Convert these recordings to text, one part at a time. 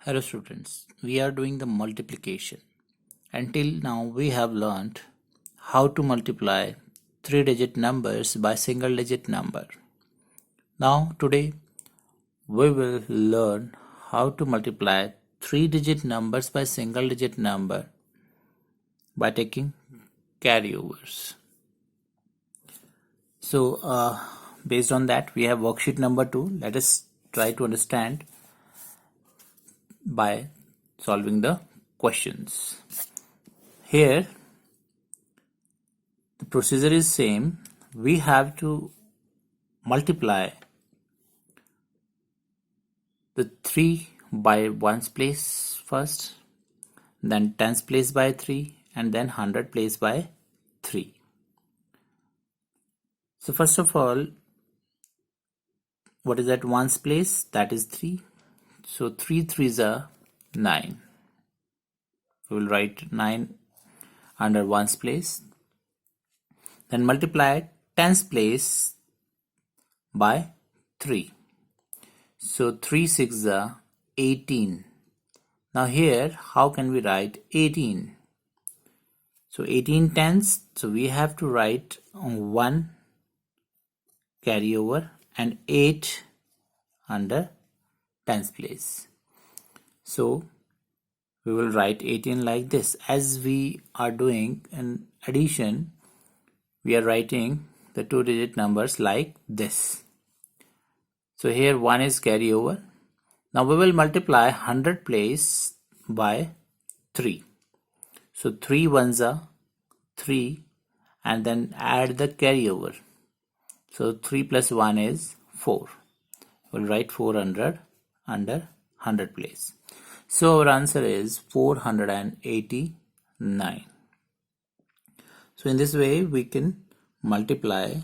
Hello students, we are doing the multiplication. Until now we have learned how to multiply 3-digit numbers by single-digit number. Now today we will learn how to multiply 3-digit numbers by single-digit number by taking carryovers. So based on that we have worksheet number 2. Let us try to understand by solving the questions. Here the procedure is same. We have to multiply the 3 by ones place first, then tens place by 3, and then hundred place by 3. So first of all, what is that ones place? That is 3. So 3 threes are 9. We will write 9 under ones place. Then multiply tens place by 3. So 3 6 are 18. Now here, how can we write 18? So 18 tens, so we have to write 1 carryover and 8 under tens place. So we will write 18 like this. As we are doing an addition, we are writing the 2-digit numbers like this. So here 1 is carryover. Now we will multiply 100 place by 3. So 3 ones are 3 and then add the carryover. So 3 plus 1 is 4. We'll write 400 under 100 place. So our answer is 489. So in this way we can multiply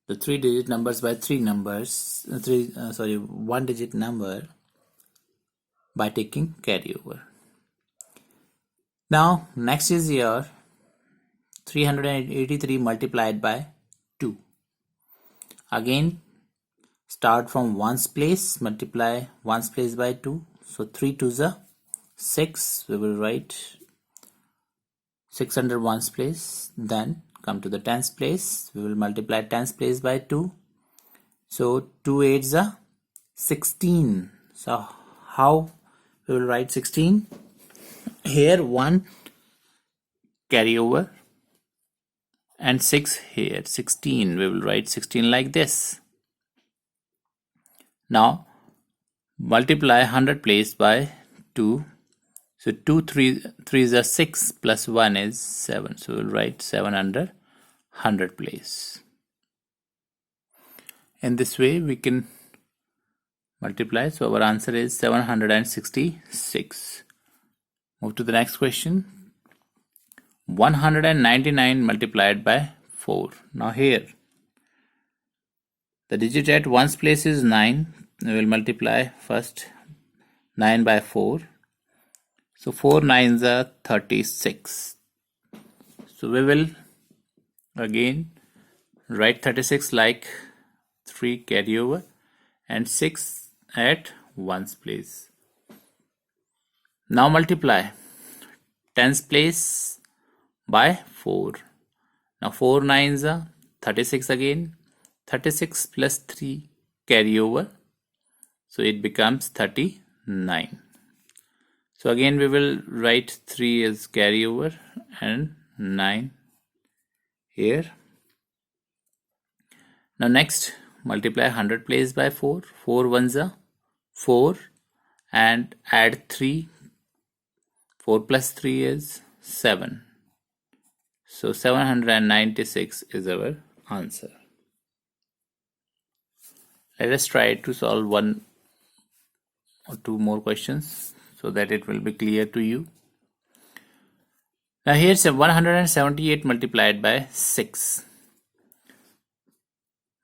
the 3-digit numbers by 1-digit number by taking carryover. Now next is your 383 multiplied by 2. Again start from ones place, multiply ones place by 2. So 3 2s are 6. We will write 6 under ones place. Then come to the tens place. We will multiply tens place by 2. So 2 8s are 16. So how we will write 16? Here 1 carryover and 6 here, 16. We will write 16 like this. Now multiply 100 place by 2. So 2 3s are 6 plus 1 is 7. So we'll write 7 under 100 place. In this way we can multiply. So our answer is 766. Move to the next question. 199 multiplied by 4. Now here the digit at ones place is 9. We will multiply first 9 by 4. So 4 9s are 36. So we will again write 36 like 3 carryover and 6 at ones place. Now multiply tens place by 4. Now 4 9s are 36 again. 36 plus 3 carryover. So it becomes 39. So again we will write 3 as carryover and 9 here. Now next multiply 100 place by 4. 4 ones are 4 and add 3. 4 plus 3 is 7. So 796 is our answer. Let us try to solve one or two more questions so that it will be clear to you. Now here's 178 multiplied by 6.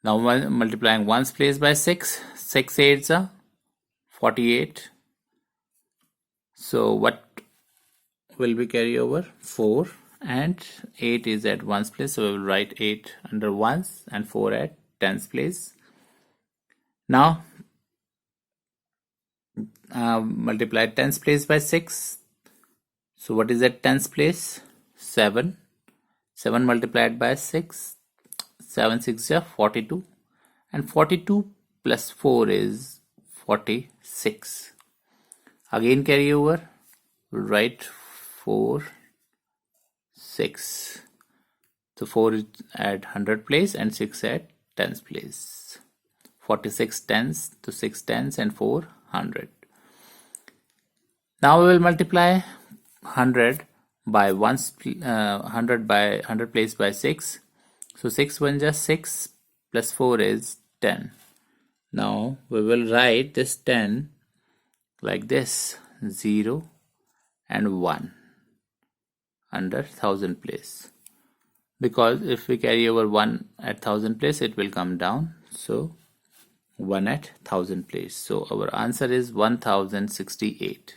Now multiplying ones place by 6. 6 8s are 48. So what will be carry over? 4 and 8 is at ones place. So we will write 8 under ones and 4 at tens place. Now multiply tens place by 6. So what is that tens place? 7. 7 multiplied by 6. 7 6 is 42. And 42 plus 4 is 46. Again carry over. We'll write 4, 6. So 4 is at 100 place and 6 at tens place. 46 tens to 6 tens and 4 100. Now we will multiply 100 by 100 by 100 place by 6. So 6 1 just 6 plus 4 is 10. Now we will write this 10 like this, 0 and 1 under 1000 place. Because if we carry over 1 at 1000 place, it will come down. So 1 at 1000 place. So our answer is 1068.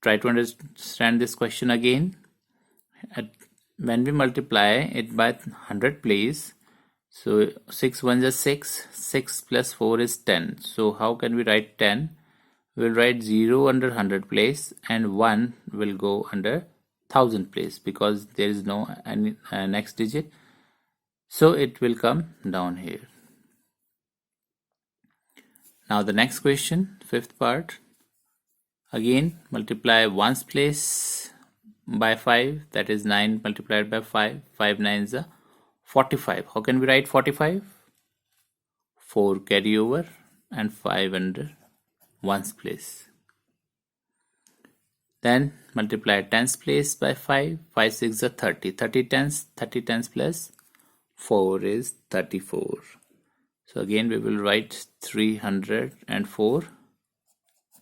Try to understand this question again. When we multiply it by 100 place, so 6 1 is 6, 6 plus 4 is 10. So how can we write 10? We'll write 0 under 100 place and 1 will go under 1000 place because there is no any next digit. So it will come down here. Now the next question, fifth part. Again multiply ones place by 5, that is 9 multiplied by 5. 5 9s are 45. How can we write 45? 4 carry over and 5 under ones place. Then multiply tens place by 5. 5 6 are 30. 30 tens. 30 tens plus 4 is 34. So again we will write 304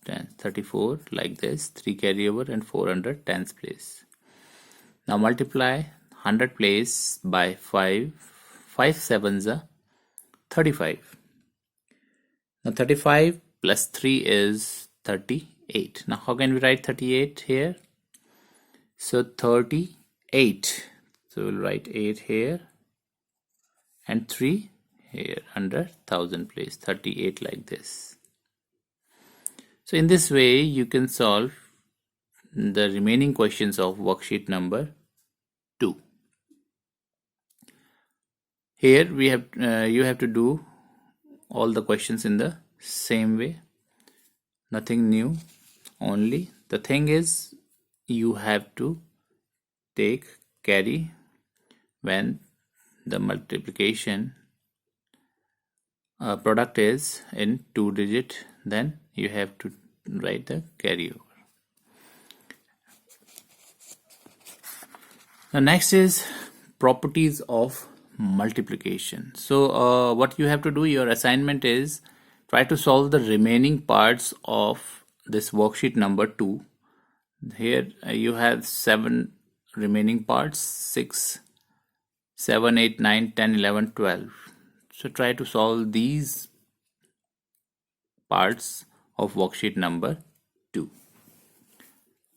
tens, 34 like this. 3 carry over and 4 under tens place. Now multiply 100 place by 5. 5 sevens are 35. Now 35 plus 3 is 38. Now how can we write 38 here? So 38. So we'll write 8 here and 3 here under 1000 place. 38 like this. So in this way you can solve the remaining questions of worksheet number 2. Here we have you have to do all the questions in the same way. Nothing new. Only the thing is you have to take carry when the multiplication product is in 2-digit, then you have to write the carryover. The next is properties of multiplication. So what you have to do, your assignment is try to solve the remaining parts of this worksheet number 2. Here you have 7 remaining parts, 6, 7, 8, 9, 10, 11, 12. So try to solve these parts of worksheet number 2.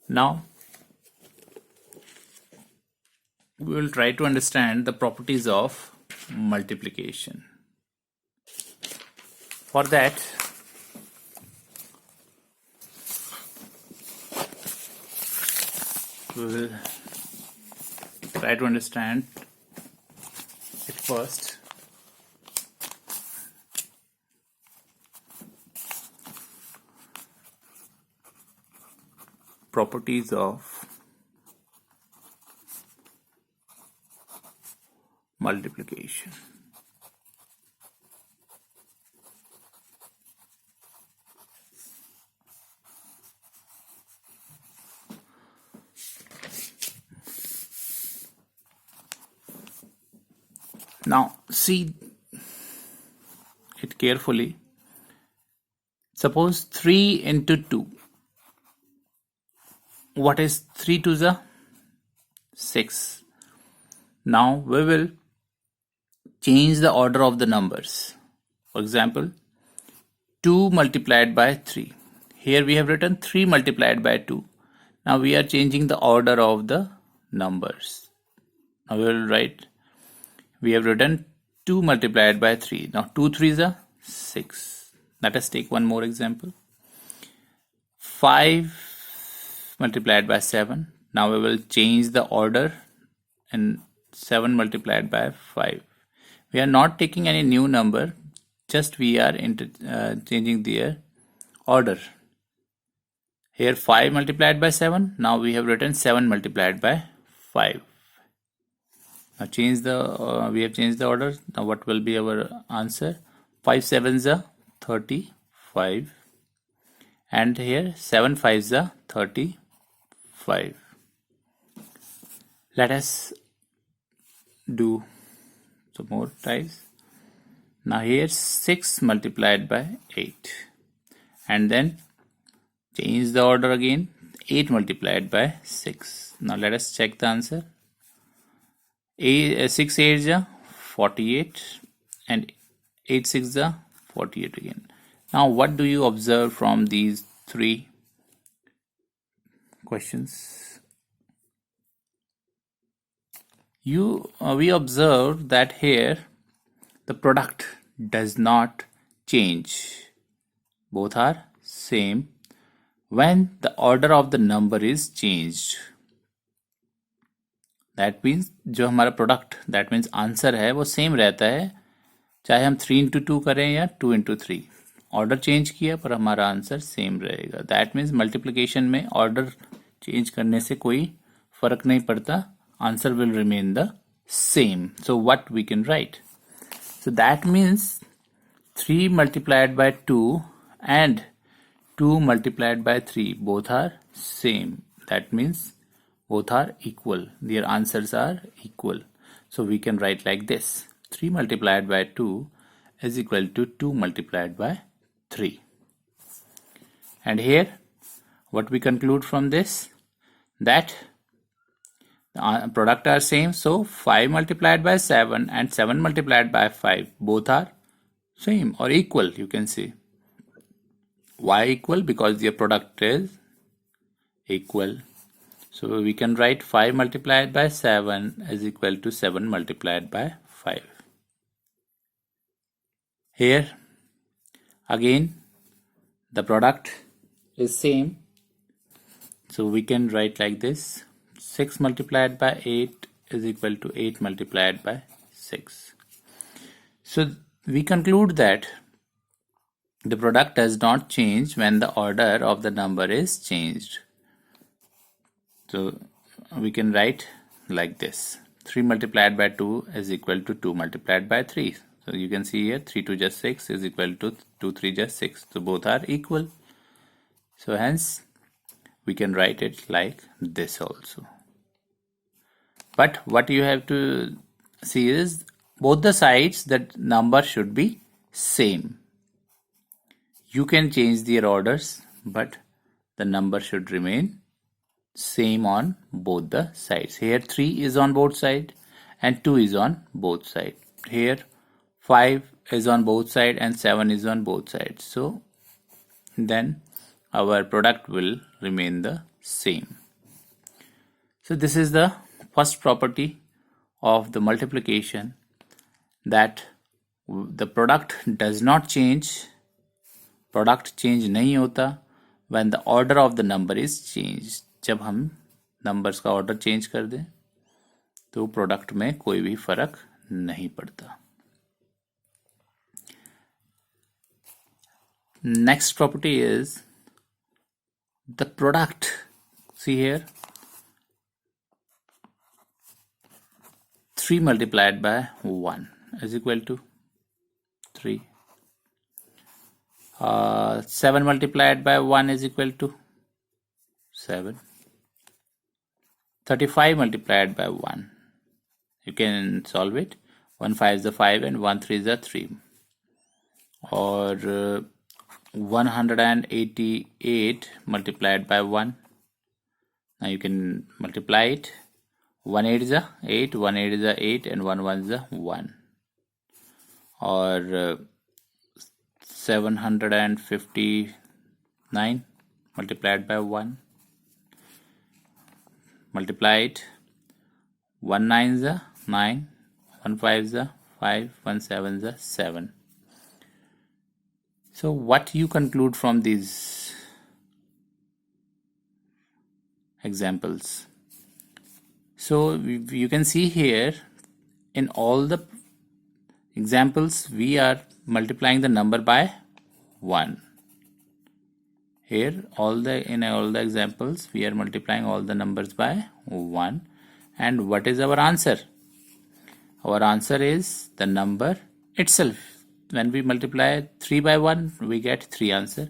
Now we will try to understand the properties of multiplication. For that, we will try to understand it first. Properties of multiplication. Now see it carefully. Suppose 3 into 2. What is 3 to the 6? Now we will change the order of the numbers. For example, 2 multiplied by 3. Here we have written 3 multiplied by 2. Now we are changing the order of the numbers. Now we will write, we have written 2 multiplied by 3. Now 2 3s are 6. Let us take one more example. 5 multiplied by 7. Now we will change the order, and 7 multiplied by 5. We are not taking any new number, just we are changing their order. Here 5 multiplied by 7. Now we have written 7 multiplied by 5. Now we have changed the order. Now what will be our answer? 5 sevens are 35, and here 7 fives are 35. Let us do some more tries. Now here 6 multiplied by 8, and then change the order again. 8 multiplied by 6. Now let us check the answer. 6 8s are 48, and 8 6s are 48 again. Now what do you observe from these three questions? We observe that here the product does not change. Both are same when the order of the number is changed. That means जो हमारा product, that means answer है, वो same रहता है, चाहे हम 3 into 2 करें या 2 into 3. ऑर्डर चेंज किया पर हमारा आंसर सेम रहेगा. दैट मीन्स मल्टीप्लिकेशन में ऑर्डर चेंज करने से कोई फर्क नहीं पड़ता, answer will remain the same. So what we can write? So that means 3 multiplied by 2 and 2 multiplied by 3 both are same. That means both are equal. Their answers are equal. So we can write like this. 3 multiplied by 2 is equal to 2 multiplied by 3. And here what we conclude from this? That the product are same. So 5 multiplied by 7 and 7 multiplied by 5 both are same or equal, you can say. Why equal? Because their product is equal. So we can write 5 multiplied by 7 is equal to 7 multiplied by 5. Here again the product is same. So we can write like this. 6 multiplied by 8 is equal to 8 multiplied by 6. So we conclude that the product does not change when the order of the number is changed. So we can write like this. 3 multiplied by 2 is equal to 2 multiplied by 3. So you can see here 3 2 just 6 is equal to 2 3 just 6. So both are equal. So hence we can write it like this also. But what you have to see is both the sides, that number should be same. You can change their orders, but the number should remain same on both the sides. Here 3 is on both sides and 2 is on both sides. Here 5 is on both sides and 7 is on both sides. So then our product will remain the same. So this is the first property of the multiplication, that the product does not change. Product change नहीं होता when the order of the number is changed. जब हम numbers का order change कर दें तो product में कोई भी फर्क नहीं पड़ता. Next property is the product. See here, 3 multiplied by 1 is equal to 3. 7 multiplied by 1 is equal to 7. 35 multiplied by 1. You can solve it. 1 5 is a 5 and 1 3 is a 3. Or 188 multiplied by 1. Now you can multiply it. 1 8 is a 8, 1 8 is a 8, and 1 1 is a 1. Or 759 multiplied by 1. Multiply it. 1 9 is a 9, 1 5 is a 5, 1 7 is a 7. So what you conclude from these examples? So you can see here in all the examples we are multiplying the number by 1. Here in all the examples we are multiplying all the numbers by 1. And what is our answer? Our answer is the number itself. When we multiply 3 by 1, we get 3 answer.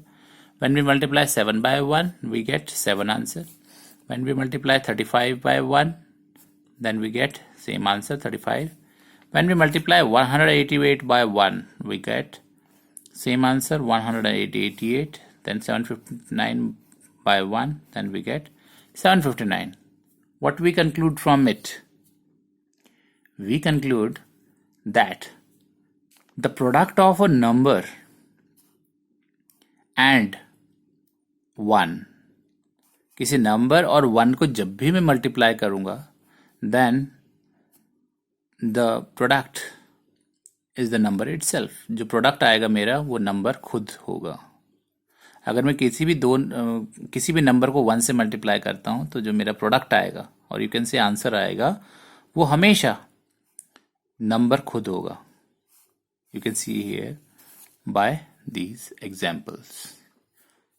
When we multiply 7 by 1, we get 7 answer. When we multiply 35 by 1, then we get same answer, 35. When we multiply 188 by 1, we get same answer, 188. Then 759 by 1, then we get 759. What we conclude from it? We conclude that the product of a number and 1, किसी number और 1 को जब भी मैं multiply करूंगा, then the product is the number itself. जो product आएगा मेरा वो नंबर खुद होगा. अगर मैं किसी भी नंबर को 1 से मल्टीप्लाई करता हूं तो जो मेरा प्रोडक्ट आएगा और यू कैन से आंसर आएगा वो हमेशा नंबर खुद होगा. You can see here by these examples.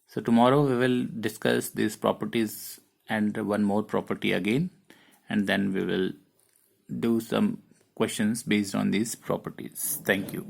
So tomorrow we will discuss these properties and one more property again, and then we will do some questions based on these properties. Thank you.